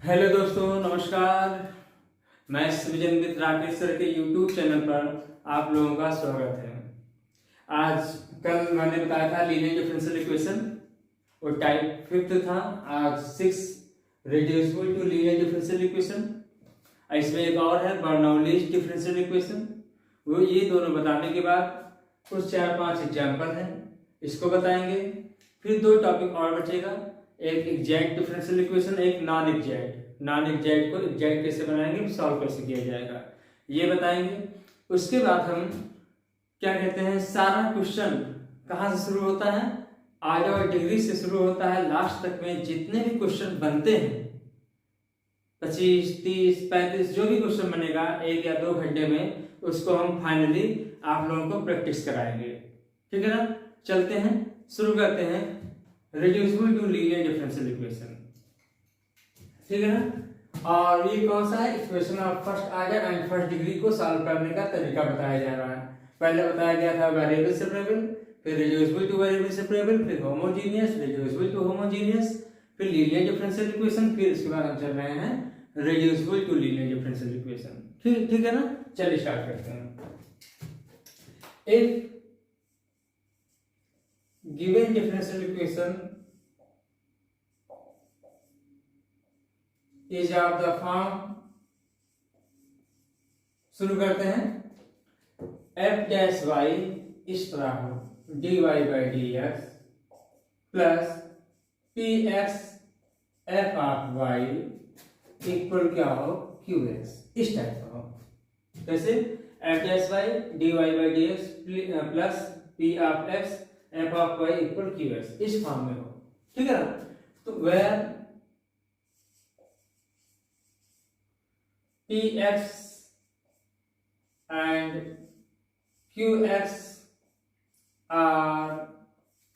Hello दोस्तों, नमस्कार। मैं सृजनविद राकेश सर के यूट्यूब चैनल पर आप लोगों का स्वागत है। आज कल मैंने बताया था लीनियर डिफरेंशियल इक्वेशन और टाइप फिफ्थ था। आज 6 reducible to linear differential equation. इसमें एक और है बर्नौलीज डिफरेंशियल इक्वेशन। वो ये दोनों बताने के बाद कुछ 4-5 एग्जाम्पल हैं, इसको बताएंगे। फिर 2 टॉपिक और बचेगा, एक एग्जैक्ट डिफरेंशियल इक्वेशन, एक नॉन एग्जैक्ट। नॉन एग्जैक्ट को एग्जैक्ट कैसे बनाएंगे, सॉल्व कैसे किया जाएगा, ये बताएंगे। उसके बाद हम क्या कहते हैं, सारा क्वेश्चन कहाँ से शुरू होता है, आधा और डिग्री से शुरू होता है, लास्ट तक में जितने भी क्वेश्चन बनते हैं 25, 30, 35 जो भी क्वेश्चन बनेगा 1 या 2 घंटे में, उसको हम फाइनली आप लोगों को प्रैक्टिस कराएंगे। ठीक है ना, चलते हैं, शुरू करते हैं। Reducible to linear differential equation, ठीक है ना। और ये कौन सा है, equation of first order and first degree को सॉल्व करने का तरीका बताया जा रहा है। पहले बताया गया था वेरिएबल सेपरेबल, फिर रिड्यूसिबल टू वेरिएबल सेपरेबल, फिर होमोजेनियस, रिड्यूसिबल टू होमोजेनियस, फिर लीनियर डिफरेंशियल इक्वेशन, फिर इसके बाद हम चल रहे हैं reducible to linear differential equation. ठीक है ना, चलिए स्टार्ट करते हैं। If given differential equation is of the form, शुरू करते हैं, f डैश y इस तरह हो dy by dx plus P x F of y equal क्या हो qx, इस टाइप का हो। जैसे f dash y dy by dx plus p of x F of Y equal Q X, इस फॉर्म में हो। ठीक है ना, तो where P X and Q X are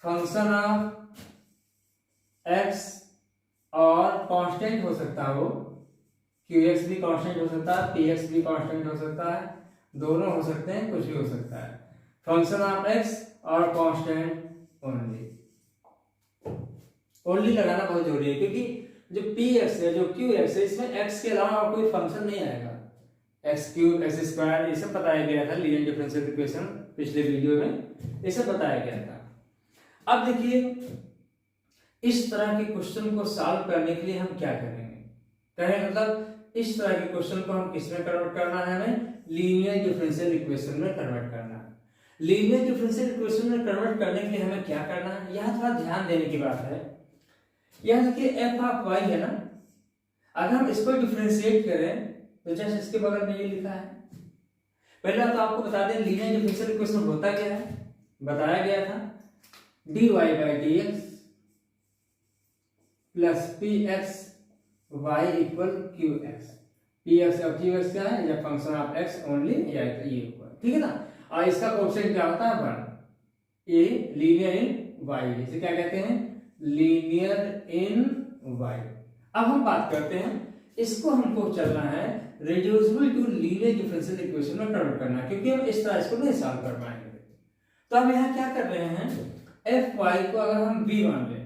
function of X, और कांस्टेंट हो सकता है वो, क्यू एक्स भी कांस्टेंट हो सकता है, पी एक्स भी कांस्टेंट हो सकता है, दोनों हो सकते हैं, कुछ भी हो सकता है। फंक्शन ऑफ एक्स और कांस्टेंट ओनली, ओनली लगाना बहुत जरूरी है, क्योंकि जो पी एक्स है, जो क्यू एक्स है, इसमें एक्स के अलावा कोई फंक्शन नहीं आएगा। एक्स क्यूब, एक्स स्क्वायर, ये सब बताया गया था लीनियर डिफरेंशियल इक्वेशन पिछले वीडियो में, ये सब बताया गया था। अब देखिए, इस तरह के क्वेश्चन को सॉल्व करने के लिए हम क्या करेंगे, कहें मतलब इस तरह के क्वेश्चन को हम किस में कन्वर्ट करना है, हमें लीनियर डिफरेंशियल इक्वेशन में कन्वर्ट करना है। लीनियर डिफरेंशियल इक्वेशन में कन्वर्ट करने के लिए हमें क्या करना है, यहां थोड़ा ध्यान देने की बात है। यहां देखिए एफ ऑफ वाई है ना, अगर हम इसको डिफरेंशिएट करें तो जैसे इसके बगल में ये लिखा है। पहले तो आपको बता दें लीनियर डिफरेंशियल इक्वेशन होता क्या है, बताया गया था dy by dx plus P X Y equal Q X. P X और क्यू एक्स क्या है, या फंक्शन ऑफ एक्स ओनली, या तो ये हुआ, ठीक है ना। और इसका कोएफिशिएंट क्या होता है 1, ए लीनियर इन वाई, इसे क्या कहते हैं, लीनियर इन वाई। अब हम बात करते हैं, इसको हमको चलना है reducible to linear differential equation में कन्वर्ट करना, क्योंकि हम इस तरह इसको नहीं सॉल्व कर पाएंगे। तो हम यहां क्या कर रहे हैं, एफ वाई को अगर हम v मान लें,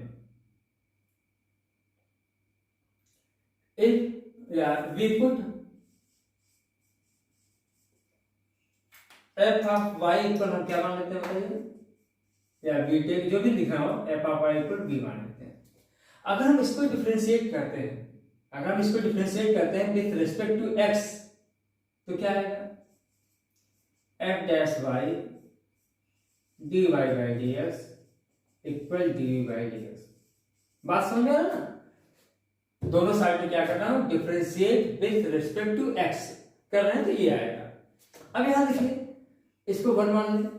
इफ या we put F of Y equal, हम क्या मान लेते हैं बताइए, या बी टेक जो भी लिखा हो, F of Y equal B मान लेते हैं। अगर हम इसको डिफरेंशिएट करते हैं, अगर हम इसको डिफरेंशिएट करते हैं विथ रिस्पेक्ट टू एक्स, तो क्या आएगा, F dash Y D Y by D x equal D V by D X. बात समझ में आ रहा है ना, दोनों साइड में क्या करना है, differentiate with respect to X कर रहे हैं, तो ये आएगा। अब यहां देखिए, इसको 1 मान लें,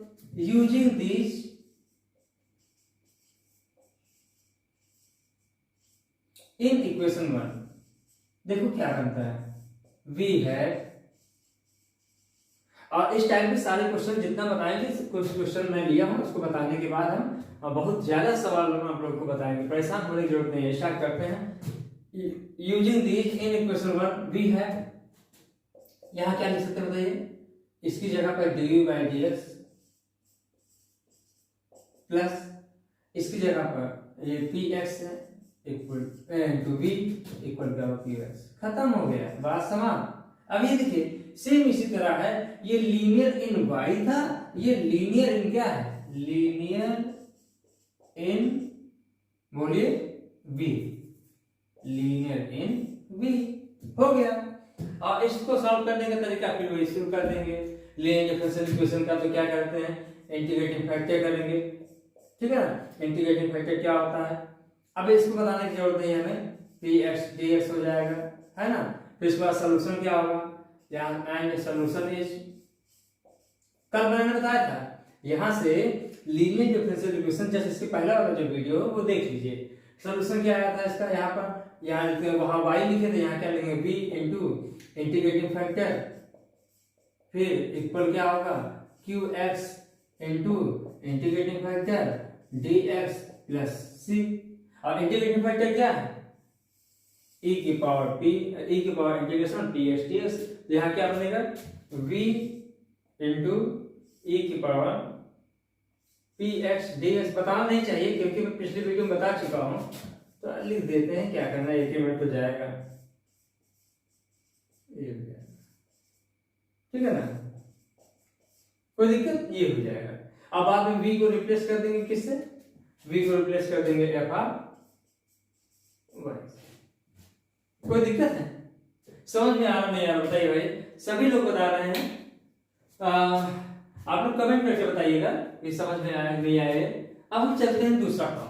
यूजिंग दिस इन इक्वेशन 1, देखो क्या बनता है, v है, और इस टाइप के सारे क्वेश्चन जितना बताएंगे, कुछ क्वेश्चन मैं लिया हूं, उसको बताने के बाद हम बहुत ज्यादा सवाल हम आप लोगों को बताएंगे, परेशान होने की जरूरत नहीं है। स्टार्ट करते हैं, using this in equation 1, v है, यहां क्या लिख सकते हैं बताइए, इसकी जगह पर D by D x plus इसकी जगह पर ये पी एक्स है, इक्वल इंटू वी इक्वल क्या क्यू एक्स, खत्म हो गया, बात समाप्त। अब ये देखिए सेम इसी तरह है, ये लीनियर इन वाई था, ये लीनियर इन क्या है, लीनियर इन, बोलिए वी, लीनियर इन वी, हो गया। और इसको सॉल्व करने का तरीका फिर वही शुरू कर देंगे। लीनियर डिफरेंशियल इक्वेशन का तो क्या करते हैं, इंटीग्रेटिंग फैक्टर करेंगे, ठीक है ना। इंटीग्रेटिंग फैक्टर क्या होता है, अब इसको बताने की जरूरत नहीं है हमें, पी एक्स डी एक्स हो जाएगा, है ना। फिर इसके बाद सोल्यूशन क्या होगा, यहाँ एंड सोल्यूशन इज, कल मैंने बताया था यहाँ से लीनियर डिफरेंशियल इक्वेशन, जैसे इसके पहला वाला जो वीडियो वो देख लीजिए। सोल्यूशन क्या आया था इसका, यहाँ पर यहाँ लिखते हैं, वहां y लिखे थे, यहाँ क्या लिखेंगे v इंटू इंटीग्रेटिंग फैक्टर, फिर इक्वल क्या होगा Q X into integrating factor D x plus C. और इंटीग्रेटिंग फैक्टर क्या है, e की पावर p, e की power integration p x dx, यहाँ क्या बनेगा v इंटू e की पावर p x dx। बताना नहीं चाहिए क्योंकि मैं पिछली वीडियो में बता चुका हूं, तो लिख देते हैं, क्या करना है, 1 मिनट हो जाएगा, ठीक है ना, कोई दिक्कत, ये हो जाएगा। अब बाद में v को रिप्लेस कर देंगे किससे, v को रिप्लेस कर देंगे f r y, कोई दिक्कत है, समझ में आ रहा नहीं यार, बताइए भाई, सभी लोग बता रहे हैं, आप लोग कमेंट करके बताइएगा कि समझ में आया नहीं आया। अब हम चलते हैं दूसरा काम।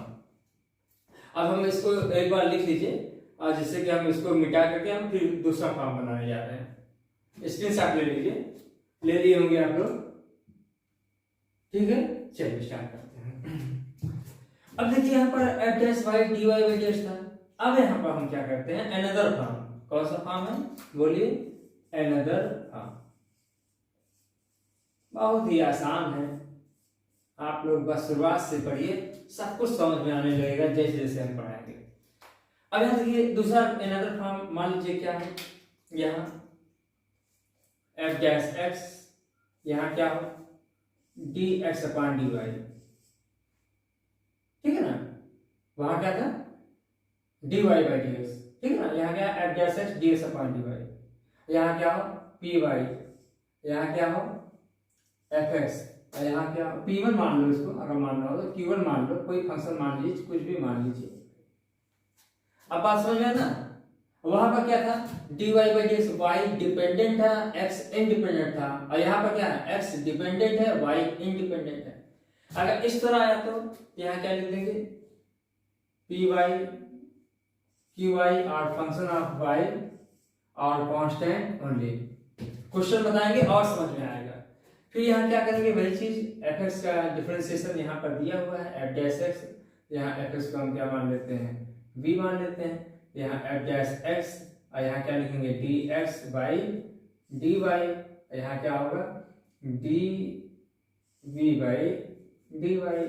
अब हम इसको एक बार लिख लीजिए, और जिससे कि हम इसको मिटा करके हम फिर दूसरा फॉर्म बनाने जा रहे हैं। स्क्रीनशॉट ले लीजिए, ले लिए होंगे आप लोग, ठीक है। चलिए स्टार्ट करते हैं। अब देखिए यहाँ पर F dash Y D Y by dash था। अब यहाँ पर हम क्या करते हैं, अनदर फॉर्म। कौन सा फॉर्म है, बोलिए अनदर फॉर्म। बहुत ही आसान है, आप लोग बस शुरुआत से पढ़िए, सब कुछ समझ में आने लगेगा जैसे जैसे हम पढ़ाएंगे। अब यहाँ देखिए दूसरा अनदर फॉर्म, मान लीजिए क्या है, यहाँ एफ डैश एक्स, यहाँ क्या हो D X upon D Y, ठीक है ना, वहां क्या था D Y by D X, ठीक है ना। यहाँ क्या F dash X D X upon D Y, यहाँ क्या हो पी वाई, यहाँ क्या हो एफ एक्स, और यहाँ क्या P1 मान लो, इसको अगर मानना हो तो Q1 मान लो, कोई फंक्शन मान लीजिए, कुछ भी मान लीजिए। अब बात समझ में ना, वहां पर क्या था dy by D X, Y dependent था, x इंडिपेंडेंट था, और यहाँ पर क्या है x डिपेंडेंट है, y इंडिपेंडेंट है। अगर इस तरह आया तो यहाँ क्या लिख देंगे पी वाई क्यू वाई और फंक्शन ऑफ y और कांस्टेंट ओनली। क्वेश्चन बताएंगे और समझ में आएगा। फिर यहाँ क्या करेंगे, वही चीज एफ एक्स का डिफरेंशिएशन यहाँ पर दिया हुआ है एफ डैश एक्स, यहाँ एफ एक्स को हम क्या मान लेते हैं v मान लेते हैं, यहाँ एफ डैश एक्स, और यहाँ क्या लिखेंगे D X by D Y, यहाँ क्या होगा D V by D Y,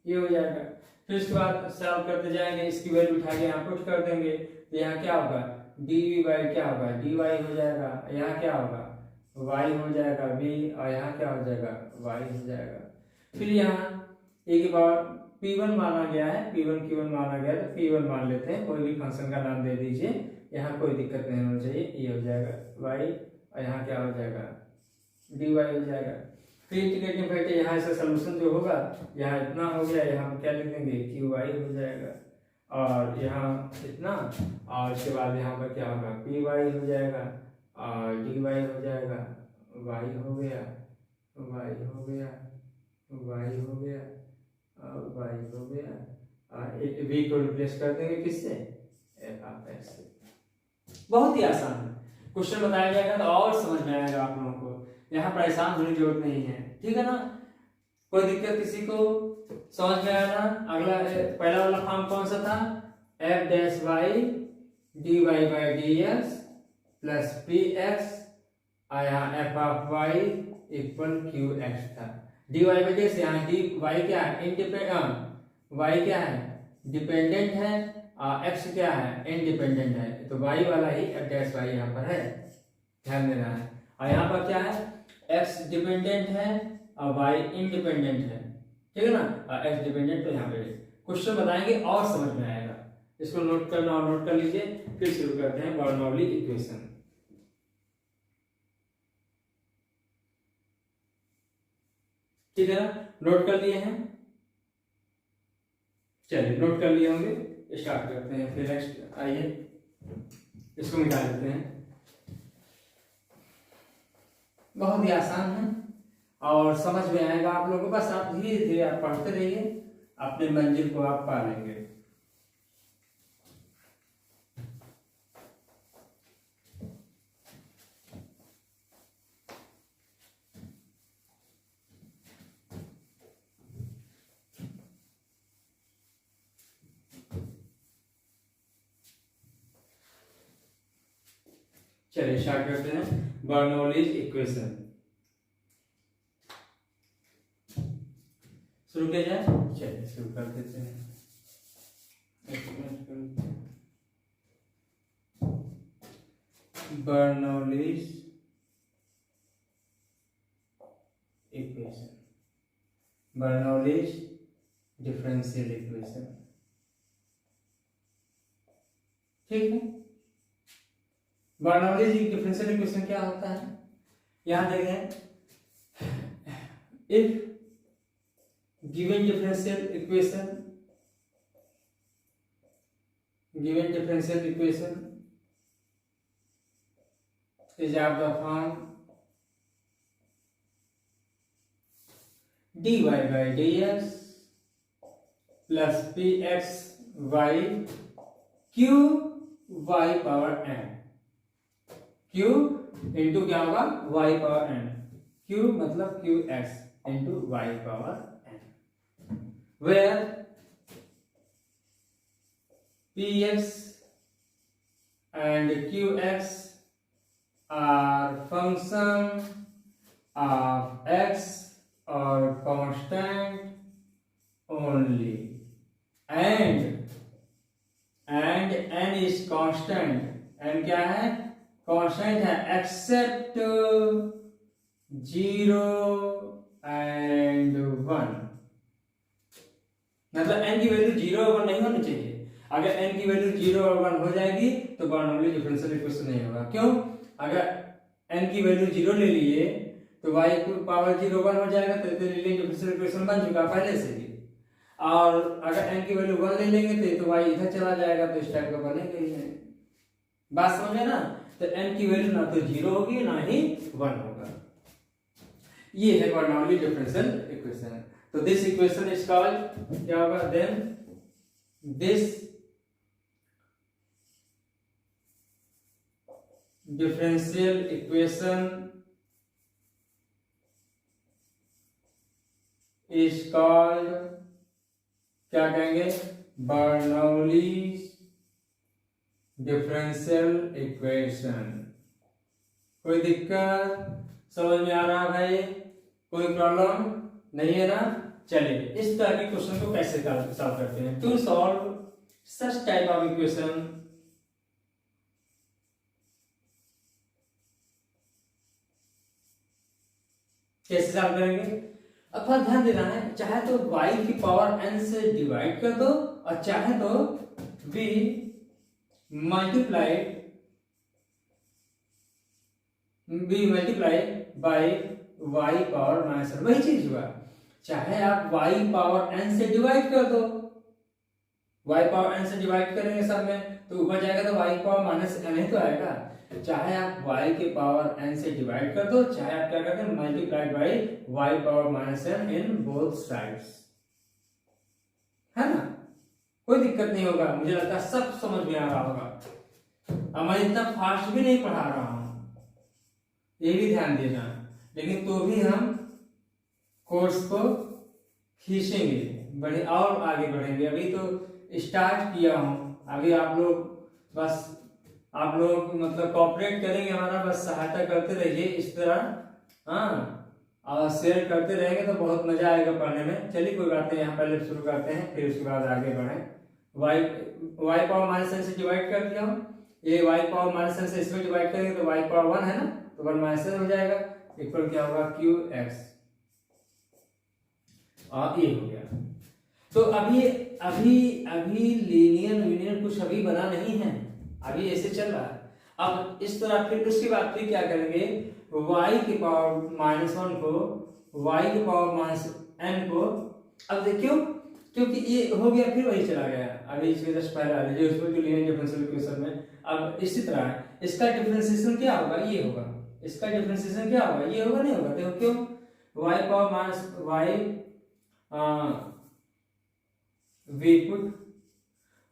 ये हो जाएगा। फिर उसके बाद सॉल्व करते जाएंगे, इसकी वैल्यू उठा के यहाँ पुट कर देंगे, तो यहाँ क्या होगा डी वी बाई क्या होगा डी वाई हो जाएगा, यहाँ क्या होगा y हो जाएगा v, और यहाँ क्या हो जाएगा y हो जाएगा। फिर यहाँ एक बार p1 माना गया है, p1 q1 माना गया है, तो p1 मान लेते हैं, कोई भी फंक्शन का नाम दे दीजिए, यहाँ कोई दिक्कत नहीं होनी चाहिए, ये हो जाएगा y, और यहाँ क्या हो जाएगा dy हो जाएगा। फिर इंटीग्रेटिंग फैक्टर यहाँ से सोल्यूशन जो होगा, यहाँ इतना हो गया, यहाँ पर क्या लिख देंगे qy हो जाएगा, और यहाँ इतना, और उसके बाद यहाँ पर क्या होगा py हो जाएगा, और dy हो जाएगा, y हो गया, y हो गया, y हो गया, और y हो गया, और v को रिप्लेस कर देंगे किससे f ऑफ x से। बहुत ही आसान है, क्वेश्चन बताया जाएगा तो और समझ में आएगा आप लोगों को, यहाँ परेशान होने की जरूरत नहीं है, ठीक है ना। कोई दिक्कत किसी को, समझ में आया ना। अगला पहला वाला फॉर्म कौन सा था, f dash Y dy by D x plus P X, और यहाँ F of Y equal Q X था। D Y by D X, यहाँ डी वाई क्या है इंडिपेंडेंट, वाई क्या है डिपेंडेंट है, और एक्स क्या है इंडिपेंडेंट है, तो वाई वाला ही एफ डैश वाई यहाँ पर है, ध्यान देना है। और यहाँ पर क्या है एक्स डिपेंडेंट है और वाई इंडिपेंडेंट है, ठीक है ना, और एक्स डिपेंडेंट, तो यहाँ पे क्वेश्चन बताएंगे और समझ में आएगा। इसको नोट करना और नोट कर लीजिए। फिर शुरू करते हैं बर्नौली इक्वेशन। ठीक है ना, नोट कर लिए हैं? चलिए नोट कर लिए होंगे, स्टार्ट करते हैं। फिर नेक्स्ट आइए इसको मिटा देते हैं। बहुत ही आसान है और समझ में आएगा आप लोगों को। बस आप धीरे धीरे आप पढ़ते रहिए, अपने मंजिल को आप पा लेंगे। चलिए स्टार्ट करते हैं बर्नौलीज इक्वेशन। शुरू किया जाए? चलिए शुरू कर देते हैं। Bernoulli's equation, Bernoulli's differential equation. ठीक है, बर्नौलीज डिफरेंशियल इक्वेशन क्या होता है? यहां देखें, if given differential equation is of the form dy by dx plus px y q y power n, q into क्या होगा y पावर n, q मतलब qx into y power n, where px and qx are function of x or constant only, and n is constant, n क्या है? Constant है, accept 0 and 1। मतलब n की value 0 और 1 नहीं होनी चाहिए। अगर n की वैल्यू 0 और 1 हो जाएगी तो बर्नौली डिफरेंशियल इक्वेशन नहीं होगा। क्यों? अगर n की वैल्यू 0 ले लिए तो y पावर 0 1 हो जाएगा, तो लीनियर डिफरेंशियल इक्वेशन बन चुका पहले से ही। और अगर n की वैल्यू 1 ले लेंगे तो y इधर चला जाएगा, तो इस टाइप का बनेगा ही नहीं। बात समझे ना? तो n की वैल्यू ना तो 0 होगी ना ही 1 होगा। ये है बर्नौली डिफरेंशियल इक्वेशन। तो दिस इक्वेशन इज कॉल्ड क्या होगा? Then this differential equation is called, क्या कहेंगे? Bernoulli differential equation. कोई दिक्कत समझ में आ रहा भाई? कोई प्रॉब्लम नहीं है ना? चलिए इस तरह के क्वेश्चन को कैसे सॉल्व करते हैं। To solve such type of equation, कैसे सॉल्व करेंगे? अपना ध्यान देना है, चाहे तो y की पावर n से डिवाइड कर दो और चाहे तो v multiplied by y power minus n। वही चीज हुआ, चाहे आप y पावर n से डिवाइड कर दो, y पावर n से डिवाइड करेंगे सब में तो ऊपर जाएगा तो y पावर माइनस n ही तो आएगा। चाहे आप y के पावर n से डिवाइड कर दो, चाहे आप क्या करते हैं multiplied by y power minus n in both sides, है ना? कोई दिक्कत नहीं होगा, मुझे लगता है सब समझ में आ रहा होगा। अब मैं इतना फास्ट भी नहीं पढ़ा रहा हूं, ये भी ध्यान देना। लेकिन तो भी हम कोर्स को खींचेंगे, बढ़े और आगे बढ़ेंगे। अभी तो स्टार्ट किया हूं, अभी आप लोग बस, आप लोग मतलब कॉपरेट करेंगे हमारा, बस सहायता करते रहिए इस तरह, हाँ, और शेयर करते रहेंगे तो बहुत मजा आएगा पढ़ने में। चलिए कोई बात नहीं, यहाँ पहले शुरू करते हैं, फिर उसके बाद आगे बढ़ें। y पावर माइनस n से डिवाइड कर दिया हूँ, ये y पावर माइनस n से इसमें डिवाइड करेंगे तो y पावर 1 है ना, तो 1 माइनस n हो जाएगा, इक्वल क्या होगा qx, और ये हो गया। तो अभी अभी अभी लीनियर कुछ अभी बना नहीं है, अभी ऐसे चल रहा है। अब इस तरह फिर उसके बाद फिर क्या करेंगे, y की पावर -1 को y की पावर -n को, अब देखियो क्योंकि ये हो गया फिर वही चला गया, अभी इसमें जस्ट पहले वाले जो उसमें जो लीनियर डिफरेंशियल इक्वेशन में। अब इसी तरह है, इसका डिफरेंशिएशन क्या होगा, ये होगा, इसका डिफरेंशिएशन क्या होगा, ये होगा, नहीं होगा, देखो क्यों, y power minus y we put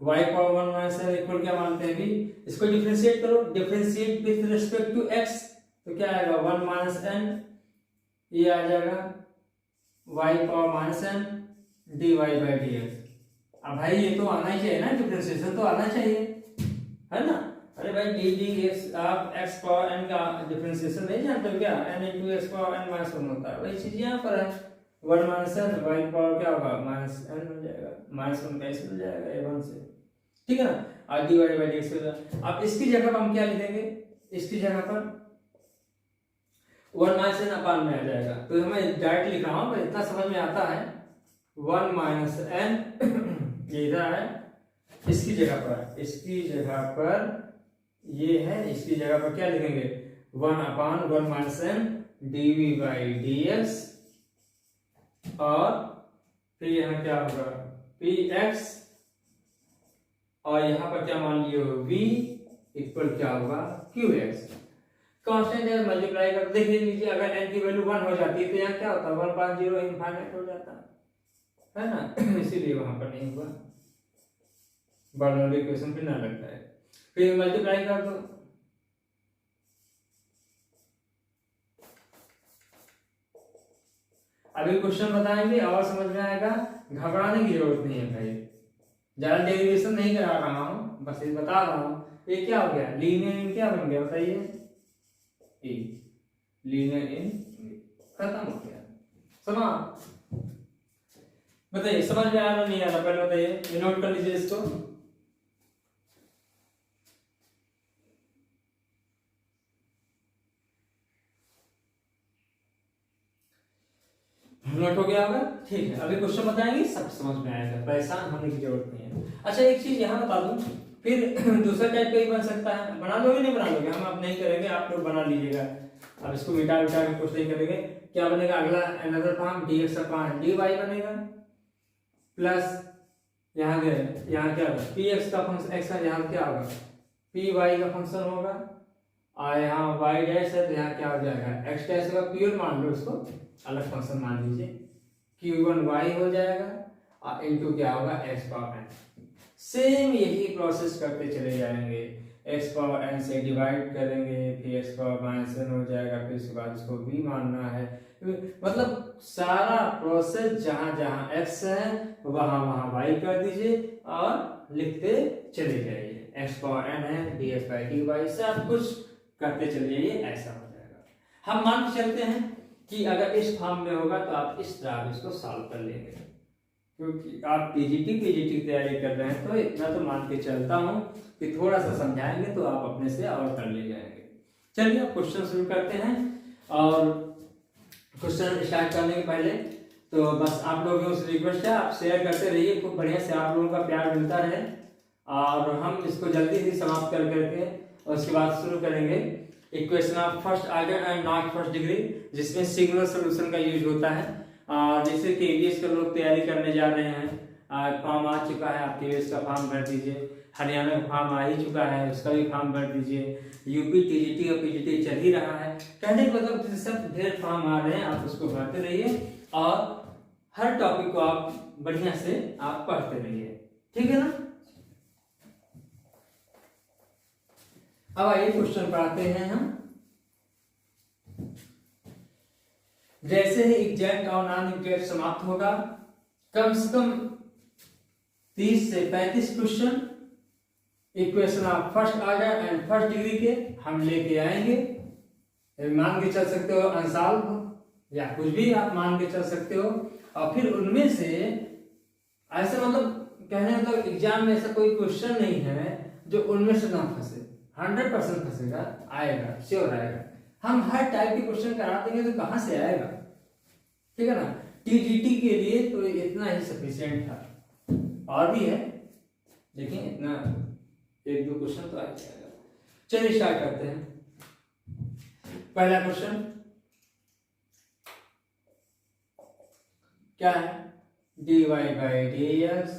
y power 1 minus n equal क्या मानते हैं भी, इसको डिफरेंशिएट करो, differentiate with respect to x, तो क्या आएगा 1 माइनस n, ये आ जाएगा y power minus n dy by dx। अब भाई ये तो आना ही चाहिए ना, डिफरेंशिएशन तो आना चाहिए, है ना। अरे भाई डी डी एक्स, आप x पावर n का डिफरेंशिएशन नहीं जानते हो क्या, n into x power n minus 1 होता है, वही चीज यहाँ पर है, 1 माइनस n, y पावर क्या होगा माइनस n हो जाएगा, माइनस 1 कैसे हो जाएगा a1 से, ठीक है ना, और dy बाई dx हो जाएगा। अब इसकी जगह पर हम क्या लिखेंगे, इसकी जगह पर 1 माइनस n अपान में आ जाएगा, तो हमें डायरेक्ट लिख रहा हूँ, इतना समझ में आता है, 1 माइनस n ये इधर है, इसकी जगह पर ये है, इसकी जगह पर क्या लिखेंगे 1 अपान 1 minus n dv by dx, और फिर यहाँ क्या होगा px, और यहाँ पर क्या मान लियो v इक्वल क्या होगा qx, कांस्टेंट है, मल्टीप्लाई कर देख लीजिए, अगर n की वैल्यू 1 हो जाती है तो यहाँ क्या होता है 1.0 इनफाइनाइट हो जाता है ना, इसीलिए वहां पर नहीं हुआ, बर्नौली इक्वेशन पे ना लगता है, फिर मल्टीप्लाई कर दो, अभी क्वेश्चन बताएंगे और समझ में आएगा, घबराने की जरूरत नहीं है भाई, ज्यादा डेरिवेशन नहीं करा रहा हूं, बस ये बता रहा हूं, ये क्या हो गया, लीनियर इन क्या बन गया बताइए, ए लीनियर इन खत्म हो गया, सुना, बताइए समझ में आ रहा नहीं आ रहा, पहले बताइए, नोट कर लीजिए इसको, नोट हो गया होगा, ठीक है। अभी क्वेश्चन बताएंगे, सब समझ में आएगा, परेशान होने की जरूरत नहीं है। अच्छा एक चीज यहाँ बता दूं, फिर दूसरा टाइप का ही बन सकता है, बना लोगे नहीं बना लोगे, हम अब नहीं करेंगे, आप लोग बना लीजिएगा, अब इसको मिटा मिटा के कुछ नहीं करेंगे, क्या बनेगा अगला, another form dx upon dy बनेगा, प्लस यहाँ क्या होगा px का फंक्शन, x का यहाँ क्या होगा py का फंक्शन होगा, और यहाँ y डैश है तो यहाँ क्या हो जाएगा x डैश होगा, प्योर मान लो, इसको अलग फंक्शन मान लीजिए, q1y हो जाएगा, और इनटू क्या होगा x पावर n, सेम यही प्रोसेस करते चले जाएंगे, x पावर n से डिवाइड करेंगे, फिर x पावर माइनस n हो जाएगा, फिर उसके बाद इसको v मानना है, मतलब सारा प्रोसेस जहां जहां x है वहां वहां y कर दीजिए और लिखते चले जाइए, x पावर n है dx बाई dy, सब कुछ करते चले जाइए, ऐसा हो जाएगा। हम मान के चलते हैं कि अगर इस फॉर्म में होगा तो आप इस तरह इसको सॉल्व कर लेंगे, क्योंकि आप पीजीटी की तैयारी कर रहे हैं, तो इतना तो मान के चलता हूं कि थोड़ा सा समझाएंगे तो आप अपने से और कर ले जाएंगे। चलिए अब क्वेश्चन शुरू करते हैं, और क्वेश्चन स्टार्ट करने के पहले तो बस आप लोगों से रिक्वेस्ट है, आप शेयर करते रहिए, खूब बढ़िया से आप लोगों का प्यार मिलता रहे, और हम इसको जल्दी से समाप्त कर करके और उसके बाद शुरू करेंगे equation of first order and not first degree, जिसमें सिंगुलर सॉल्यूशन का यूज होता है, और जैसे कि केवीएस के लोग तैयारी करने जा रहे हैं, फॉर्म आ चुका है, आप केवीएस का फॉर्म भर दीजिए, हरियाणा का फॉर्म आ ही चुका है, उसका भी फॉर्म भर दीजिए, यूपी टीजीटी और पीजीटी चल ही रहा है, कहने का मतलब सब ढेर फॉर्म आ रहे हैं, आप उसको भरते रहिए और हर टॉपिक को आप बढ़िया से आप पढ़ते रहिए, ठीक है ना। अब आइए क्वेश्चन पढ़ते हैं हम। जैसे ही एग्जैक्ट और नॉन एग्जैक्ट समाप्त होगा, कम से कम 30 से 35 question equation of first order and first degree के हम लेके आएंगे। मान के चल सकते हो अनसॉल्व या कुछ भी आप मान के चल सकते हो, और फिर उनमें से ऐसे मतलब कहने मतलब एग्जाम में ऐसा कोई क्वेश्चन नहीं है जो उनमें से ना फंसे, 100% फंसेगा, आएगा, श्योर आएगा। हम हर टाइप के क्वेश्चन करा देंगे तो कहां से आएगा, ठीक है ना। टीजीटी के लिए तो इतना ही सफिशिएंट था, और भी है, लेकिन इतना एक दो क्वेश्चन तो आ जाएगा। चलिए स्टार्ट करते हैं। पहला क्वेश्चन क्या है, dy by D x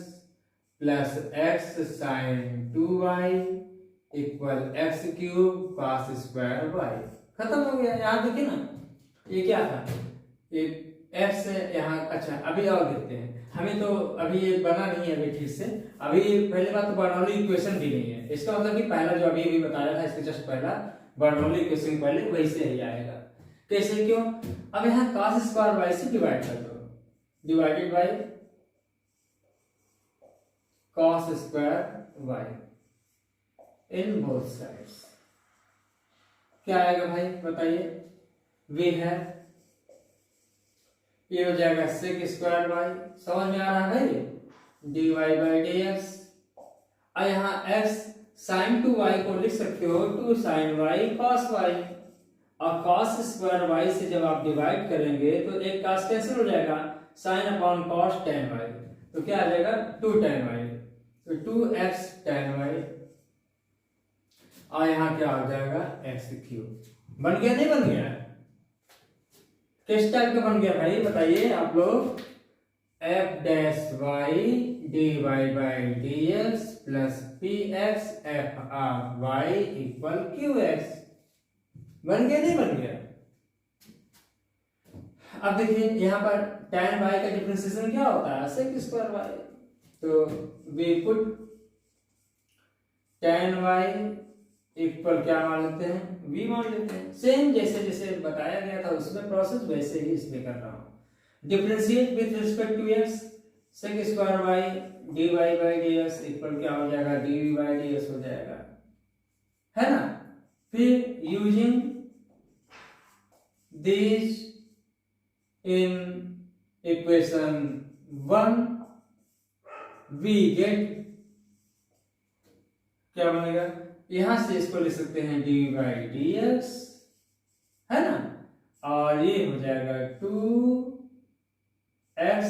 plus X sine 2y equal X cube cos square Y. खत्म हो गया। यहाँ देखिए ना, ये क्या था, ये एक्स है यहाँ। अच्छा अभी और देखते हैं, हमें तो अभी ये बना नहीं है अभी ठीक से। अभी पहले बात तो बर्नौली इक्वेशन भी नहीं है, इसका मतलब कि पहला जो अभी बताया था इसके जस्ट पहला बर्नौली इक्वेशन पहले वैसे ही आएगा। कैसे, क्यों? अब यहाँ cos स्क्वायर वाई से डिवाइड कर दो, divided by cos square y in both sides. क्या आएगा भाई बताइए? वी है, ये हो जाएगा सेक स्क्वायर वाई। समझ में आ रहा है भाई? D Y by D x. और यहाँ एक्स साइन 2y को लिख सकते हो 2 साइन वाई कॉस वाई, और कॉस स्क्वायर वाई से जब आप डिवाइड करेंगे तो एक कॉस कैंसिल हो जाएगा, sine upon cos tan y, तो क्या आ जाएगा 2 टेन वाई, तो 2x टेन वाई। और यहाँ क्या हो जाएगा एक्स क्यूब। बन गया नहीं बन गया? किस टाइप का बन गया भाई बताइए आप लोग? F dash Y D Y by D x plus P x f r y equal Q x. बन गया नहीं बन गया? अब देखिए यहाँ पर tan y का डिफरेंशिएशन क्या होता है, sec स्क्वायर y, तो we put tan y equal क्या मान लेते हैं, v मान लेते हैं। सेम जैसे जैसे बताया गया था उसमें प्रोसेस वैसे ही इसमें कर रहा हूं। Differentiate with respect to x, sec square y dy by dx equal क्या हो जाएगा, dv बाई dx हो जाएगा, है ना। फिर using this in equation 1 we get क्या बनेगा, यहां से इसको लिख सकते हैं डी बाई डी एक्स, है ना, और ये हो जाएगा 2x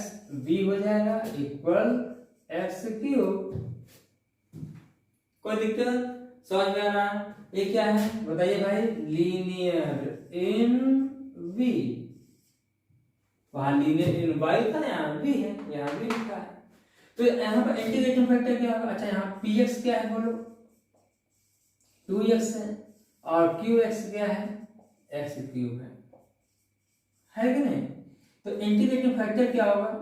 v हो जाएगा इक्वल एक्स क्यूब। कोई दिक्कत? समझ में आ रहा? ये क्या है बताइए भाई? लीनियर इन v। वहां लीनियर इन वाई था, यहाँ भी है, यहाँ भी लिखा है। तो यहाँ पर इंटीग्रेटिंग फैक्टर क्या होगा? अच्छा यहाँ px क्या है बोलो, 2x है, और qx क्या है, x क्यूब है कि नहीं? तो इंटीग्रेटिंग फैक्टर क्या होगा,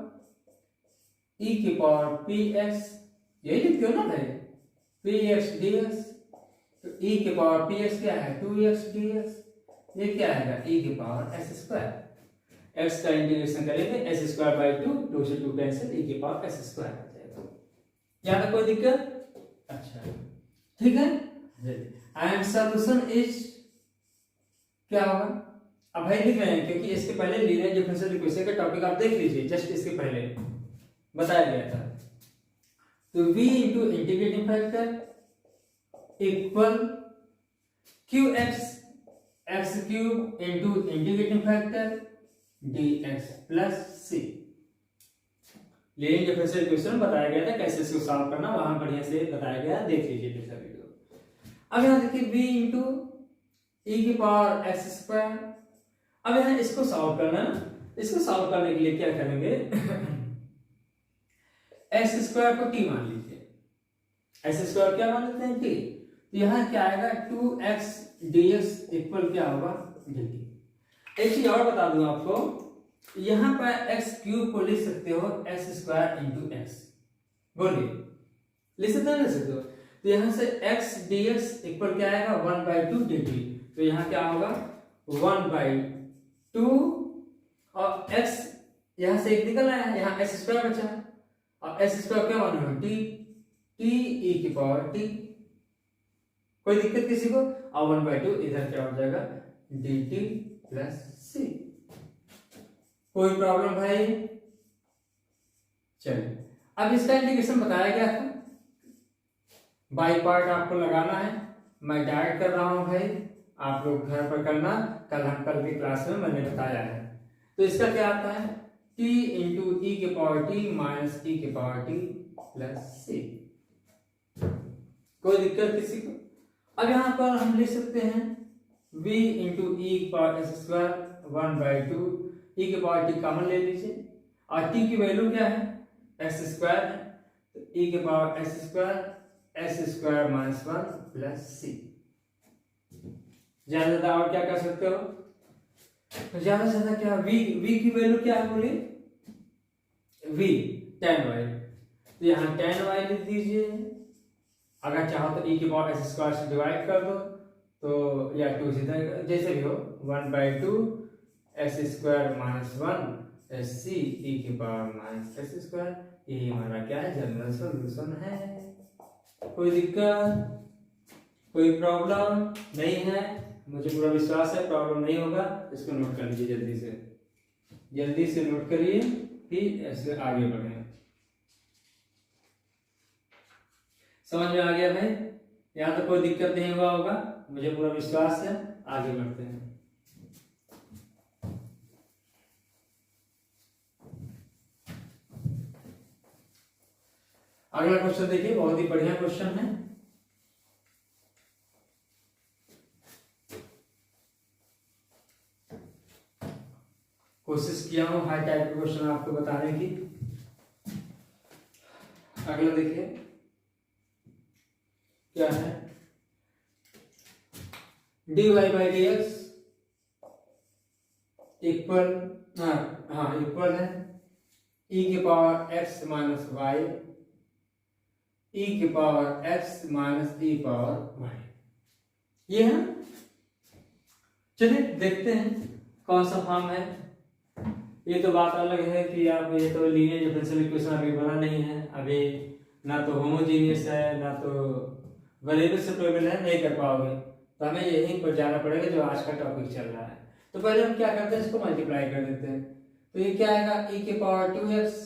e की पावर px, यही लिखते हो ना भाई, px dx। तो e की पावर px क्या है, 2x dx। ये क्या है, e की पावर s स्क्वायर। x का इंटीग्रेशन करेंगे s स्क्वायर बाई 2, 2 से 2 कैंसिल, e की पावर s स्क्वायर आ जाएगा। यहाँ तक कोई दिक्कत? अच्छा ठीक है। एंड सॉल्यूशन इज क्या होगा? अब भाई लिख रहे हैं क्योंकि इसके पहले लीनियर डिफरेंशियल इक्वेशन का टॉपिक आप देख लीजिए, जस्ट इसके पहले बताया गया था। तो v into integrating factor equal qx x cube into integrating factor dx plus c। Linear differential equation बताया गया था कैसे इसको सॉल्व करना, वहां बढ़िया से बताया गया, देख लीजिए पिछला वीडियो। अब यहाँ देखिए v इंटू e की पावर x स्क्वायर। अब यहाँ इसको सॉल्व करना है, इसको सॉल्व करने के लिए क्या करेंगे x स्क्वायर को t मान लीजिए, x स्क्वायर क्या मान लेते हैं t। तो यहाँ क्या आएगा 2x dx इक्वल क्या होगा dt। एक चीज और बता दूं आपको, यहां पर x क्यूब को लिख सकते हो x स्क्वायर इंटू एक्स। बोलिए लिख सकते हो? तो यहां से x dx इक्वल क्या आएगा 1/2 dt। तो यहां क्या होगा 1/2, और x यहां से एक निकल आया, यहां s स्क्वायर बचा, और s स्क्वायर क्या माना t, t e की पावर t। कोई दिक्कत किसी को? और 1/2 इधर क्या हो जाएगा dt प्लस c। कोई प्रॉब्लम भाई? चलिए अब इसका इंटीग्रेशन बताया गया था, बाई पार्ट आपको लगाना है। मैं डायरेक्ट कर रहा हूं भाई, आप लोग घर पर करना, कल की क्लास में मैंने बताया है। तो इसका क्या आता है t इंटू ई के पावर t माइनस ई के पावर t प्लस सी। कोई दिक्कत किसी को? अब यहाँ पर हम लिख सकते हैं v इंटू ई की पावर एस स्क्वायर 1/2, ई की पावर टी कॉमन ले लीजिए और टी की वैल्यू क्या है, एक्स स्क्वायर है, तो ई की power S square minus 1 plus C. ज्यादा और क्या कर सकते हो, तो ज्यादा से ज्यादा क्या, v की वैल्यू क्या है बोलिए, v tan y, तो यहाँ tan y लिख दीजिए। अगर चाहो तो e की पावर एस स्क्वायर से डिवाइड कर दो, तो या 2 से जैसे भी हो, 1/2 S square minus 1 S C E की पावर माइनस एस स्क्वायर। यही हमारा क्या है, जनरल सॉल्यूशन है। कोई दिक्कत, कोई प्रॉब्लम नहीं है, मुझे पूरा विश्वास है प्रॉब्लम नहीं होगा। इसको नोट कर लीजिए, जल्दी से नोट करिए, फिर ऐसे आगे बढ़े। समझ में आ गया भाई? यहाँ तो कोई दिक्कत नहीं हुआ होगा, मुझे पूरा विश्वास है। आगे बढ़ते हैं। अगला क्वेश्चन देखिए, बहुत ही बढ़िया क्वेश्चन है। कोशिश किया हूं हाई टाइप के क्वेश्चन आपको बताने की। अगला देखिए क्या है, dy by D x equal, equal है e की power x minus y, e की power x minus e power y, ये है। चलिए देखते हैं कौन सा फॉर्म है। ये तो बात अलग है कि आप, ये तो लीनियर डिफरेंशियल इक्वेशन अभी बना नहीं है, अभी ना तो होमोजीनियस है ना तो वेरिएबल सेपरेबल है, नहीं कर पाओगे, तो हमें यहीं पर जाना पड़ेगा जो आज का टॉपिक चल रहा है। तो पहले हम क्या करते हैं, इसको मल्टीप्लाई कर देते हैं, तो ये क्या आएगा, e की पावर 2x,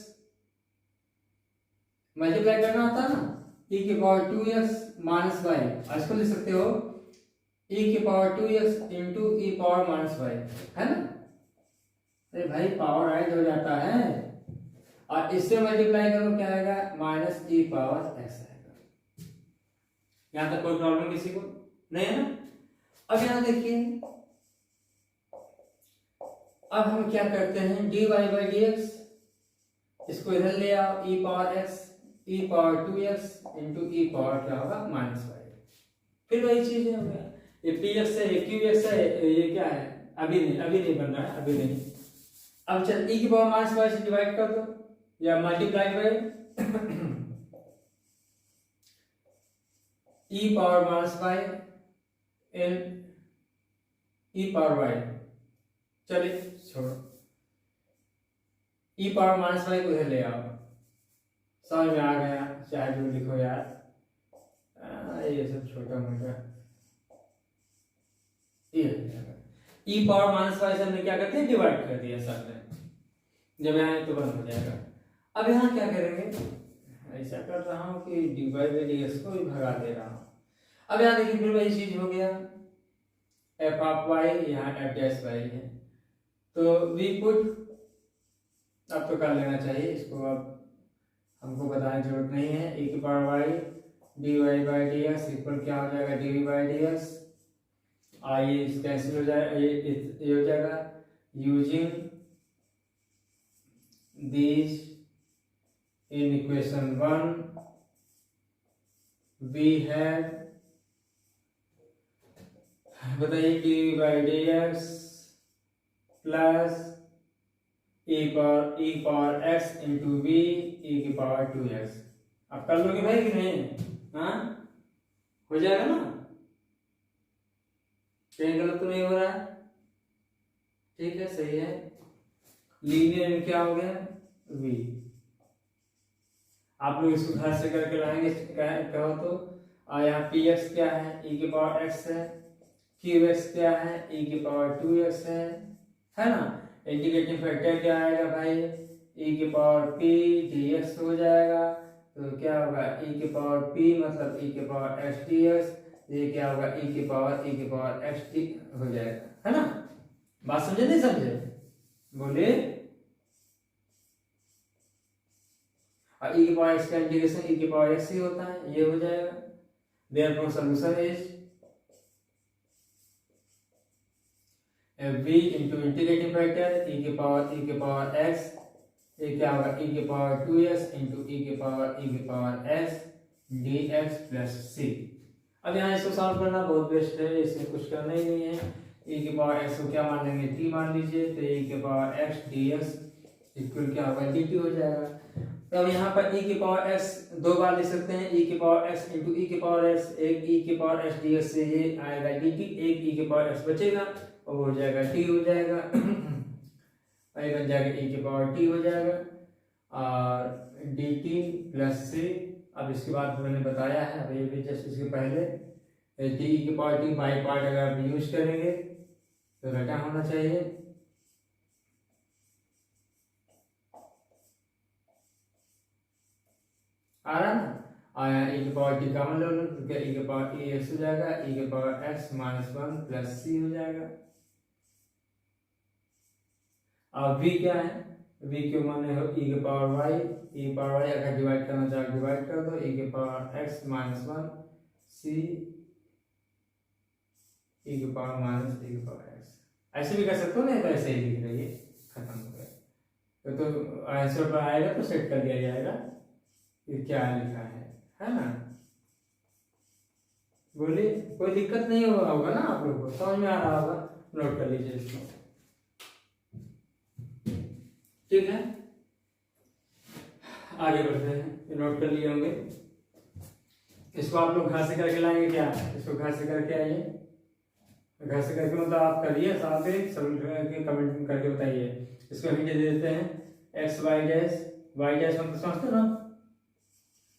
मल्टीप्लाई करना होता है ना, e की पावर 2x माइनस वाई, इसको लिख सकते हो e की पावर 2x इंटू ई पावर माइनस वाई, है ना। अरे भाई पावर ऐड हो जाता है, और इससे मल्टीप्लाई करो क्या आएगा, माइनस ई पावर एक्स आएगा। यहां तक कोई प्रॉब्लम किसी को नहीं है ना। अब यहां देखिए, अब हम क्या करते हैं, dy बाई डी एक्स, इसको इधर ले आओ, ई पावर एक्स, ई पावर 2x इंटू ई पावर क्या होगा, माइनस वाई। फिर वही चीज है, हो गया, ये px है, ये qx है, ये क्या है, अभी नहीं बन रहा है, अभी नहीं। अब चल e की पावर माइनस वाई से डिवाइड कर दो या multiply by e power minus y in e power y. चलिए छोड़ो, e पावर माइनस वाई को इधर ले आओ, समझ में आ गया, चाहे जो लिखो यार, ये सब छोटा मोटा। ये e पावर माइनस वाई से हमने क्या करते हैं, डिवाइड कर दिया सब में, जब यहाँ तो बंद हो जाएगा। अब यहाँ क्या करेंगे, ऐसा कर रहा हूँ कि dy बाई डी एक्स को भी भगा दे रहा हूँ। अब यहाँ देखिए फिर वही चीज हो गया, f ऑफ y यहाँ f डैश y है, तो वी पुट, अब तो कर लेना चाहिए इसको, अब हमको बताने की जरूरत नहीं है। e की power y dy by D x equal क्या हो जाएगा, dv बाई डी एक्स, ये कैंसिल हो जाएगा, ये हो जाएगा। Using this in equation 1 we have, बताइए, D by D x plus E power X into V E की पावर 2x। आप कर लोगे भाई कि नहीं, हाँ हो जाएगा ना, कहीं गलत तो नहीं हो रहा है, ठीक है सही है। लीनियर क्या हो गया, v। आप लोग इसको घर से करके लाएंगे कहो तो, यहाँ px क्या है, e की पावर x है, qx क्या है, e की पावर 2x है ना। इंटीग्रेटिंग फैक्टर क्या आएगा भाई, e की पावर p dx हो जाएगा, तो क्या होगा, e की पावर p मतलब e की पावर x dx, ये क्या होगा, e की पावर x t हो जाएगा, है ना। बात समझे नहीं समझे, बोलिए। और ई की पावर एक्स का इंटीग्रेशन ई की पावर एक्स ही होता है, ये हो जाएगा। Therefore solution is v into integrating factor E के पावर x, ये क्या होगा e के पावर 2s इंटू ई के power s dx plus c। अब यहाँ इसको सॉल्व करना बहुत बेस्ट है, इसमें कुछ करना ही नहीं है। e के पावर x को क्या मान लेंगे, t मान लीजिए, तो e के पावर x dx इक्वल क्या होगा, dt हो जाएगा। तो अब यहाँ पर e की पावर x दो बार लिख सकते हैं, e की पावर x इंटू ई के पावर x, एक e के पावर x dx से ये आएगा dt, एक e के पावर x बचेगा और वो हो जाएगा t हो जाएगा और बन जाएगा e के पावर t हो जाएगा और dt प्लस c। अब इसके बाद मैंने बताया है, अब ये भी जस्ट इसके पहले टी की पावर टी बाई पार्ट अगर आप यूज करेंगे तो रटा होना चाहिए, आ रहा ना, ई की पावर टी कॉमन ले लो तो क्या ई के पावर ई एक्स हो जाएगा, ई के पावर एक्स माइनस 1 प्लस सी हो जाएगा। अब v क्या है, v क्यों माने हो ई के पावर y, ई पावर y अगर डिवाइड करना चाहे डिवाइड कर दो, ई के पावर x माइनस 1 c ई के पावर माइनस ई के पावर x, ऐसे भी कर सकते हो ना, तो ऐसे ही लिख रही है, खत्म हो गया। तो आंसर पर आएगा तो सेट कर दिया जाएगा ये क्या लिखा है ना। बोलिए, कोई दिक्कत नहीं होगा ना, आप लोग को समझ में आ रहा होगा, नोट कर लीजिए इसको, ठीक है। आगे बढ़ते हैं, नोट कर लिए होंगे। इसको आप लोग घर से करके लाएंगे क्या, इसको घर से करके आइए, घर से करके मतलब आप करिए, साथ में सब कमेंट करके बताइए। इसको हम दे देते हैं x y dash, y dash मतलब समझते हो ना,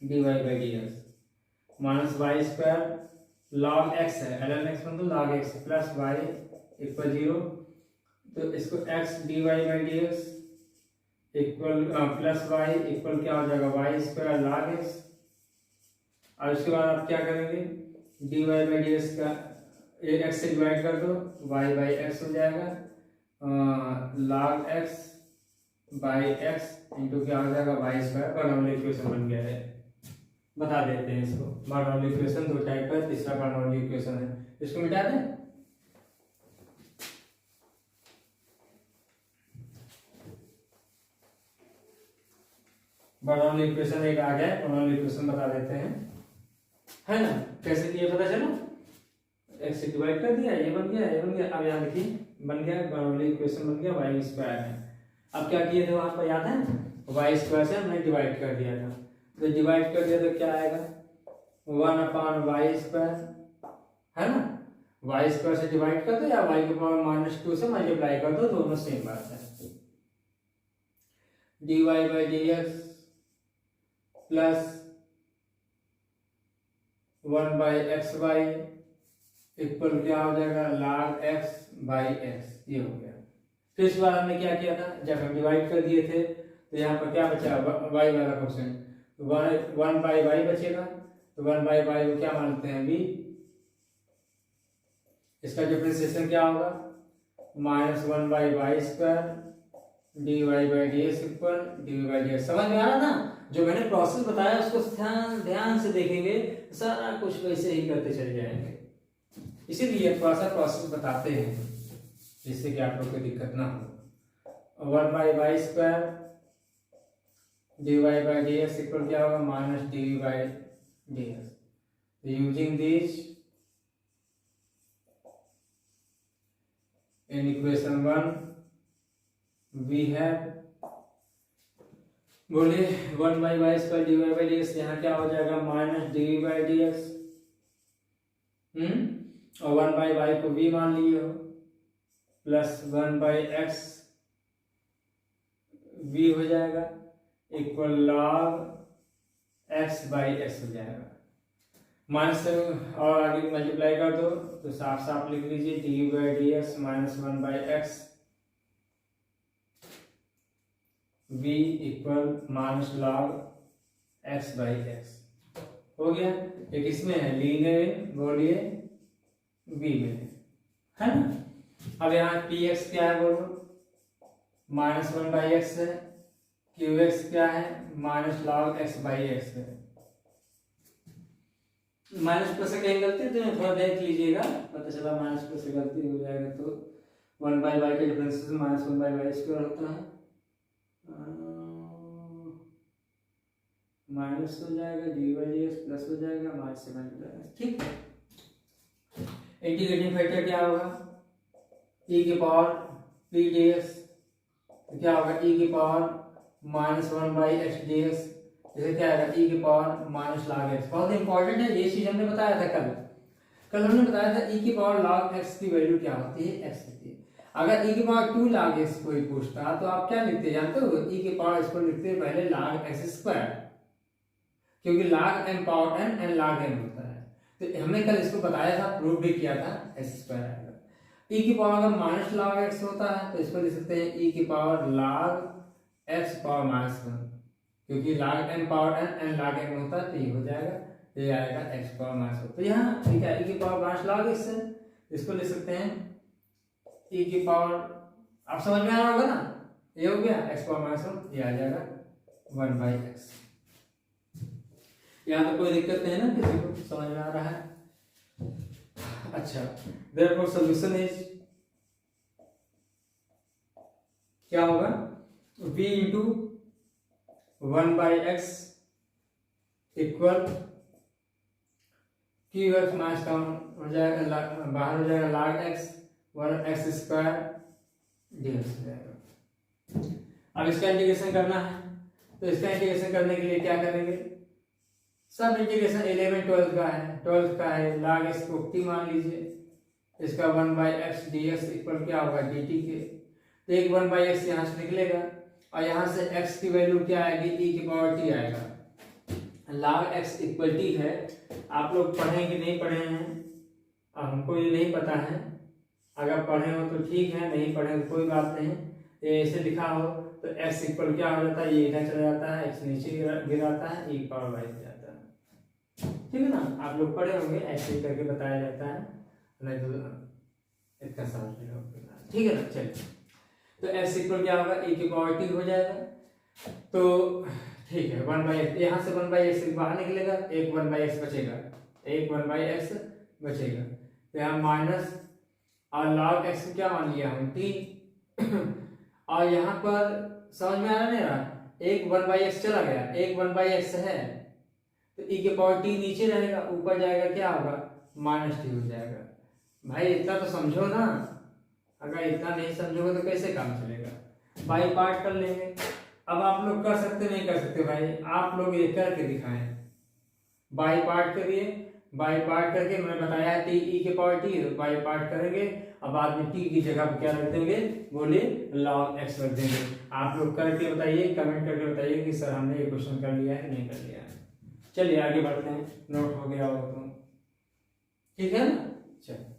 d Y by D x minus y square log x है, ln x मतलब log x plus y equal 0, तो इसको x d Y by D x equal plus y equal क्या हो जाएगा, वाई स्क्वायर लॉग एक्स। और उसके बाद आप क्या करेंगे, d Y by D x का एक एक्स से डिवाइड कर दो, वाई बाई एक्स हो जाएगा, log x by x into क्या हो जाएगा, वाई स्क्वायर। बर्नौली इक्वेशन बन गया है, बता देते हैं इसको। बर्नौली इक्वेशन दो टाइप का, तीसरा बर्नौली इक्वेशन है, इसको मिटा दें। बर्नौली इक्वेशन एक आ गया, बर्नौली इक्वेशन बता देते हैं, है ना। कैसे किए पता चला, एक्स से डिवाइड कर दिया, ये बन गया, ये बन गया। अब यहाँ देखिए बन गया, बर्नौली इक्वेशन बन गया, वाई स्क्वायर है। अब क्या किए थे वहां पर याद है, वाई स्क्वायर से हमने डिवाइड कर दिया था, तो डिवाइड कर दिया तो क्या आएगा, 1/y स्क्वायर, है ना। वाई स्क्वायर से डिवाइड कर दो या वाई के पावर -2 से मल्टीप्लाई कर दो, दोनों सेम बात है। dy by D x plus 1/xy equal क्या हो जाएगा, log x बाई एक्स, ये हो गया। फिर इस बार हमने क्या किया था, जब हम डिवाइड कर दिए थे तो यहाँ पर क्या बचा, y वाला क्वेश्चन, 1/y बचेगा, तो 1/y को क्या मानते हैं, v। इसका डिफरेंशिएशन क्या होगा, -1/y square dy by D x equal D by D x. समझ में आ रहा ना, जो मैंने प्रोसेस बताया उसको ध्यान से देखेंगे, सारा कुछ वैसे ही करते चले जाएंगे। इसीलिए थोड़ा सा प्रोसेस बताते हैं जिससे कि आप लोग को दिक्कत ना हो। 1/y square dy by D x equal क्या होगा, -dy by D x. Using this in equation 1 we have, बोलिए 1/y square dy by D X, यहाँ क्या हो जाएगा, -dy बाई डी एक्स, और 1/y को v मान लिए हो, प्लस 1/x v हो जाएगा equal log x by x हो जाएगा। माइनस से और आगे मल्टीप्लाई कर दो तो साफ साफ लिख लीजिए, D by D x minus 1/x v equal minus log x by x हो गया। एक इसमें है लीनियर, बोलिए v में है ना। अब यहाँ px क्या है बोलो, -1/x है क्यू एक्स क्या है, minus log x by x है। माइनस प्लस से कहीं गलती तो थोड़ा देख लीजिएगा, पता चला माइनस प्लस से गलती हो जाएगा तो 1/y के डिफरेंस से माइनस 1/y स्क्वायर होता है, माइनस हो जाएगा D by D x plus हो जाएगा माइनस 7 हो जाएगा। ठीक है, इंटीग्रेटिंग फैक्टर क्या होगा, e के पावर पी डी एक्स, तो क्या होगा e की power minus 1/x D x, जैसे क्या आएगा e की पावर माइनस लॉग एक्स। बहुत इंपॉर्टेंट है ये चीज, हमने बताया था कल हमने बताया था e की पावर लॉग एक्स की वैल्यू क्या होती है, x होती है। अगर e की पावर 2 लॉग एक्स कोई पूछता तो आप क्या लिखते जानते हो, e की पावर इसको लिखते हैं पहले लॉग एक्स स्क्वायर, क्योंकि log m power n n log m होता है। तो हमने कल इसको बताया था, प्रूव भी किया था, एक्स स्क्वायर आएगा। e की पावर अगर माइनस लॉग एक्स होता है तो इसको लिख सकते हैं e की power log x power minus 1, क्योंकि log m power n n log m होता है तो ये हो जाएगा, ये आएगा x पावर माइनस 1। तो यहाँ ठीक है, e की पावर माइनस लॉग एक्स है, इसको लिख सकते हैं e की पावर, आप समझ में आ रहा होगा ना, ये हो गया x पावर माइनस 1, ये आ जाएगा 1/x। यहाँ तो कोई दिक्कत नहीं है ना, किसी को समझ में आ रहा है। अच्छा, therefore solution is क्या होगा, v into 1/x equal Q x minus down हो जाएगा, बाहर हो जाएगा log x 1x square dx हो जाएगा। अब इसका इंटीग्रेशन करना है, तो इसका इंटीग्रेशन करने के लिए क्या करेंगे, सब इंटीग्रेशन 11 12 का है, 12 का है, log x को t मान लीजिए, इसका 1/x dx इक्वल क्या होगा dt के, तो एक 1/x यहाँ से निकलेगा और यहाँ से x की वैल्यू क्या आएगी, e की पावर t आएगा। log x इक्वल t है, आप लोग पढ़े कि नहीं पढ़े हैं, अब हमको ये नहीं पता है, अगर पढ़े हो तो ठीक है, नहीं पढ़े तो कोई बात नहीं। ये ऐसे लिखा हो तो x इक्वल क्या हो जाता है, ये इधर चला जाता है, x नीचे गिराता है, e की पावर y हो जाता है। ठीक है ना, आप लोग पढ़े होंगे, ऐसे करके बताया जाता है, नहीं तो इतना समझ लेगा, ठीक है ना। चलिए, तो x इक्वल क्या होगा, e की पावर t हो जाएगा। तो ठीक है, 1/x, यहाँ से 1/x बाहर निकलेगा, एक 1/x बचेगा, एक 1/x बचेगा, तो यहाँ माइनस और log x को क्या मान लिया हम t, और यहाँ पर समझ में आ रहा नहीं रहा, एक 1/x चला गया, एक 1/x है, तो e के पावर t नीचे रहेगा, ऊपर जाएगा क्या होगा, माइनस t हो जाएगा। भाई इतना तो समझो ना, अगर इतना नहीं समझोगे तो कैसे काम चलेगा, बाई पार्ट कर लेंगे। अब आप लोग कर सकते नहीं कर सकते भाई, आप लोग ये करके दिखाएं, बाई पार्ट करिए, बाई पार्ट करके मैंने बताया टी ई के पावर टी, तो बाई पार्ट करेंगे, अब बाद में टी की जगह पर क्या रख देंगे, बोलिए log x रख देंगे। आप लोग करके बताइए, कमेंट करके बताइए कि सर हमने ये क्वेश्चन कर लिया है नहीं कर लिया है। चलिए आगे बढ़ते हैं, नोट हो गया हो तो ठीक है ना। चलिए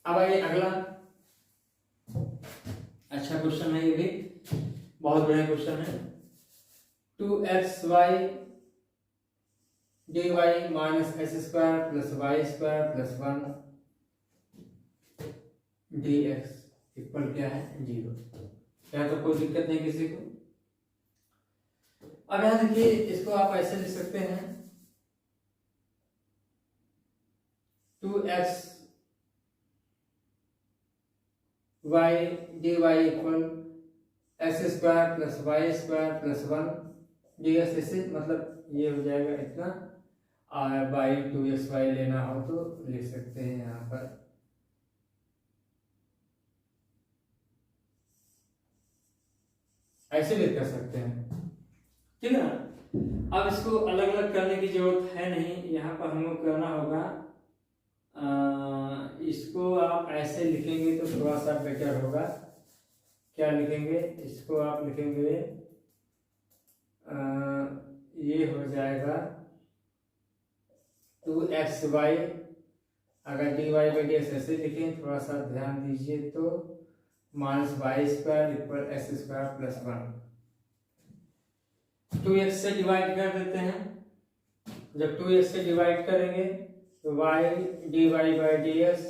अब आइए अगला, अच्छा क्वेश्चन है ये भी, बहुत बढ़िया क्वेश्चन है। 2xy dy minus x square plus y square plus 1 dx equal क्या है 0। क्या तो कोई दिक्कत नहीं किसी को। अब यहां देखिए, इसको आप ऐसे लिख सकते हैं, 2x y dy equal x square plus y square plus 1 dx, इससे मतलब ये हो जाएगा इतना, और बाई 2xy लेना हो तो लिख सकते हैं यहाँ पर, ऐसे भी कर सकते हैं, ठीक है ना। अब इसको अलग अलग करने की जरूरत है नहीं, यहाँ पर हमको करना होगा, इसको आप ऐसे लिखेंगे तो थोड़ा सा बेटर होगा। क्या लिखेंगे, इसको आप लिखेंगे, ये हो जाएगा 2xy, अगर dy बाई dx ऐसे लिखें, थोड़ा सा ध्यान दीजिए तो, minus y square equal x square plus 1, 2x से डिवाइड कर देते हैं, जब 2x से डिवाइड करेंगे तो y dy by d x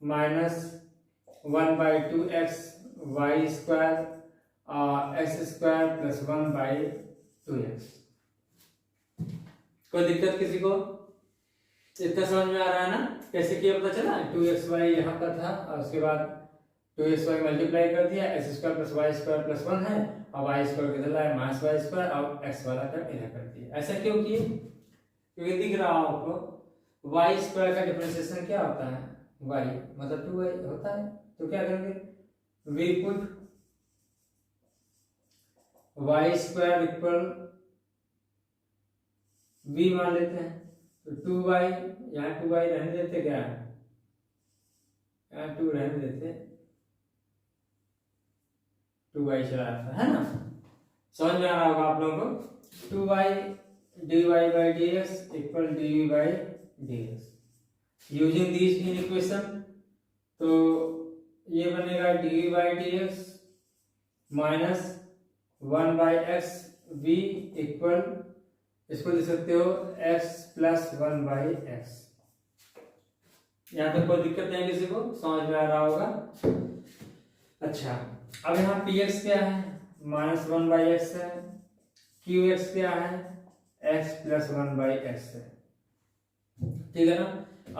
minus 1/2x y square x square plus 1/2x। कोई दिक्कत किसी को? इतना समझ में आ रहा है ना कैसे किया, पता चला? 2xy यहाँ पर था और उसके बाद 2xy मल्टीप्लाई कर दिया, x square plus y square plus 1 है और वाई स्क्वायर किधर लाया माइनस वाई स्क्वायर और एक्स वाला टर्म इधर कर दिया। ऐसा क्यों किए? क्योंकि दिख रहा हो आपको वाई स्क्वायर का डिफरेंशिएशन क्या होता है, y मतलब 2y होता है। तो क्या करेंगे, we put y square equal v मान लेते हैं, तो 2y, यहाँ 2y रहने देते, क्या है यहाँ 2 रहने देते, 2y चला आता है ना। समझ में आ रहा होगा आप लोगों को। 2y dy by D x equal dv by D x using this in equation, तो ये बनेगा dv by D x minus 1/x v equal, इसको दे सकते हो x प्लस 1/x। यहाँ तक कोई दिक्कत नहीं किसी को, समझ में आ रहा होगा। अच्छा, अब यहाँ px क्या है, माइनस 1/x है, qx क्या है, x प्लस 1/x है, ठीक है ना।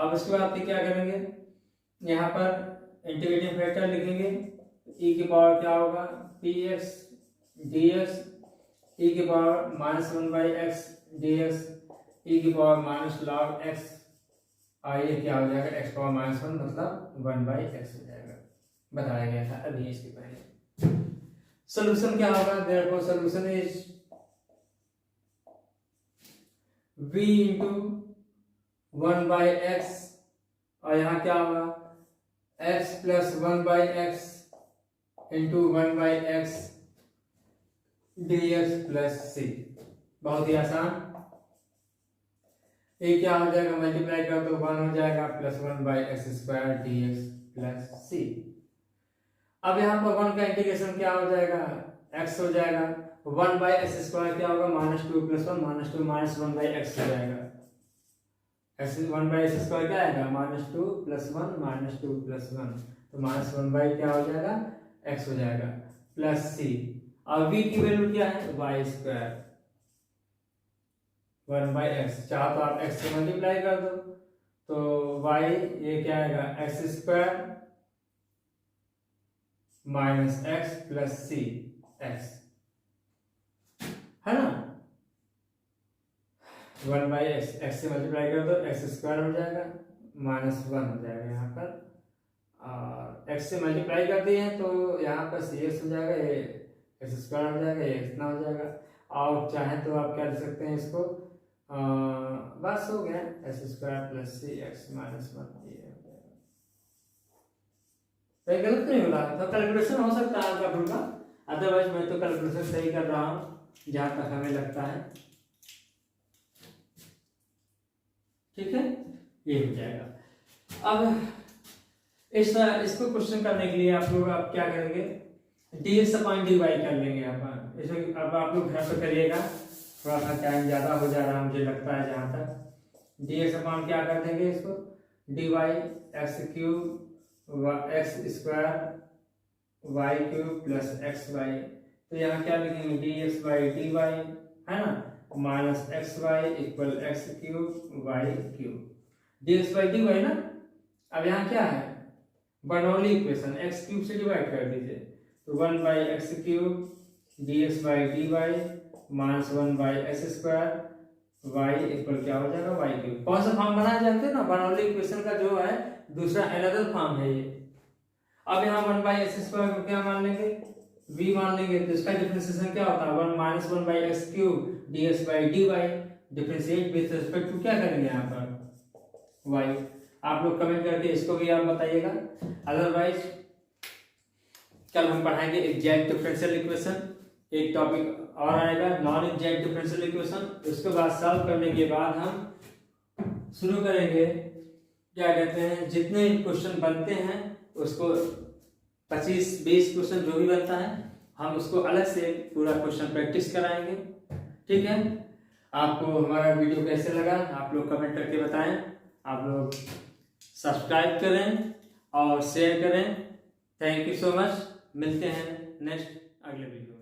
अब इसके बाद क्या करेंगे, यहाँ पर इंटीग्रेटिंग फैक्टर लिखेंगे, e की पावर क्या होगा px dx, e की power minus 1/x dx, e की पावर माइनस log x, ये क्या हो जाएगा x पावर माइनस 1 मतलब 1/x हो जाएगा, बताया गया था अभी इसके पहले। सॉल्यूशन क्या होगा, therefore solution is v into 1/x और यहाँ क्या होगा x plus 1/x into 1/x dx plus c। बहुत ही आसान, ये क्या हो जाएगा, मल्टीप्लाई कर तो 1 हो जाएगा plus 1/x square dx plus c। अब यहाँ पर 1 का इंटीग्रेशन क्या हो जाएगा, x हो जाएगा, 1/x स्क्वायर क्या होगा -2 प्लस 1 -2 माइनस 1/x हो जाएगा, x 1/x स्क्वायर क्या आएगा -2 प्लस 1 -2 प्लस 1, तो माइनस 1 क्या हो जाएगा x हो जाएगा प्लस c। और v की वैल्यू क्या है y स्क्वायर 1/x, चाहो तो आप x से मल्टीप्लाई कर दो, तो y ये क्या आएगा x square minus x plus c x, है ना। 1/x, x से मल्टीप्लाई कर दो, x स्क्वायर हो जाएगा माइनस 1 हो जाएगा यहाँ पर, और x से मल्टीप्लाई कर दिए हैं तो यहाँ पर cx हो जाएगा, ये x स्क्वायर हो जाएगा, ये इतना हो जाएगा। और चाहे तो आप क्या दे सकते हैं इसको, बस हो गया x स्क्वायर प्लस सी एक्स माइनस 1, ये हो जाएगा। तो गलत नहीं बोला, तो कैलकुलेशन हो सकता है हल्का फुल्का, अदरवाइज मैं तो कैलकुलेशन सही कर रहा हूँ जहां तक हमें लगता है, ठीक है, ये हो जाएगा। अब इसको क्वेश्चन करने के लिए आप लोग अब क्या करेंगे, dx अपॉन dy कर लेंगे अपन इसमें। अब आप लोग घर पे करिएगा, थोड़ा सा टाइम ज़्यादा हो जा रहा है मुझे लगता है जहाँ तक। dx अपॉन क्या कर देंगे इसको, dy x cube x square y cube plus xy, तो यहाँ क्या लिखेंगे dx बाई dy है ना, minus xy equal x cube y cube, dx by dy ना। अब यहाँ क्या है बर्नौली इक्वेशन, x क्यूब से डिवाइड कर दीजिए, तो 1/x cube dx by dy minus 1/x square y equal क्या हो जाएगा y क्यूब। कौन सा फॉर्म बनाया जानते हो ना, बर्नौली इक्वेशन का जो है दूसरा अनदर फॉर्म है ये। अब यहाँ 1/x स्क्वायर को क्या मान लेंगे, v मान लेंगे, तो इसका डिफरेंशिएशन क्या होता है 1 - 1/x cube dx by dy, differentiate with respect to क्या करेंगे यहाँ पर y। आप लोग कमेंट करके इसको भी आप बताइएगा, अदरवाइज कल हम पढ़ाएंगे एग्जैक्ट डिफरेंशियल इक्वेशन, एक टॉपिक और आएगा नॉन एग्जैक्ट डिफरेंशियल इक्वेशन। उसके बाद सॉल्व करने के बाद हम शुरू करेंगे क्या कहते हैं, जितने क्वेश्चन बनते हैं उसको 25-20 क्वेश्चन जो भी बनता है हम उसको अलग से पूरा क्वेश्चन प्रैक्टिस कराएंगे, ठीक है। आपको हमारा वीडियो कैसे लगा आप लोग कमेंट करके बताएं। आप लोग सब्सक्राइब करें और शेयर करें। Thank you so much. मिलते हैं नेक्स्ट अगले वीडियो।